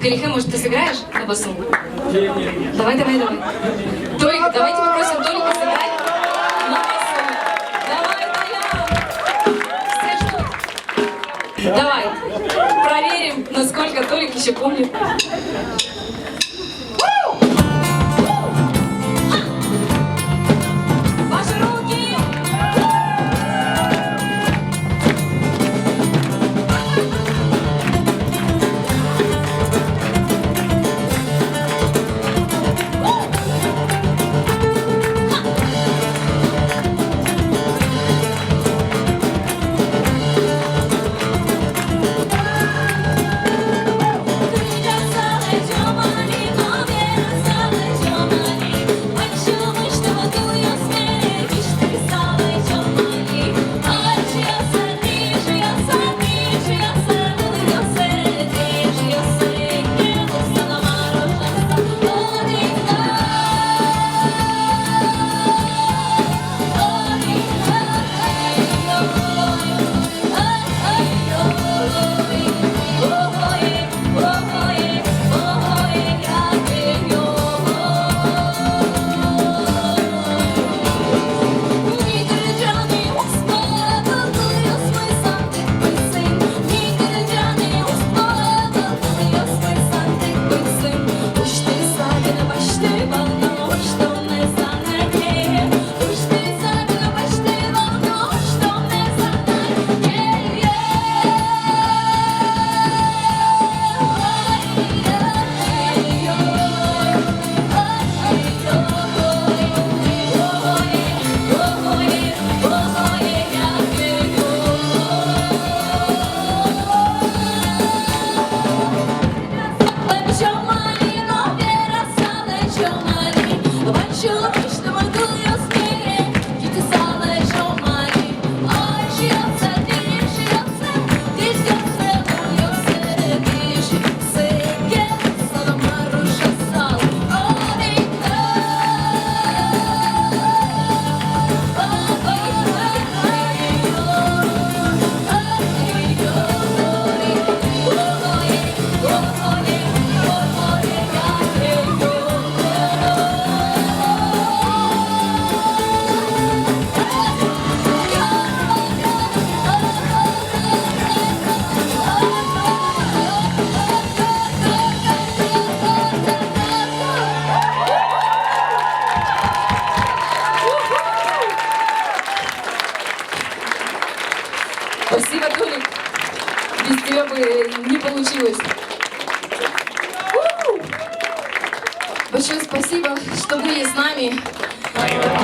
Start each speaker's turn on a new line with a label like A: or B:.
A: Галихе, может, ты сыграешь на басу? Давай. Толик, давайте попросим Толика сыграть на басу. Давай, Толян! Все ждут. Давай, проверим, насколько Толик еще помнит. Спасибо, Толик. Без тебя бы не получилось. Большое спасибо, что были с нами.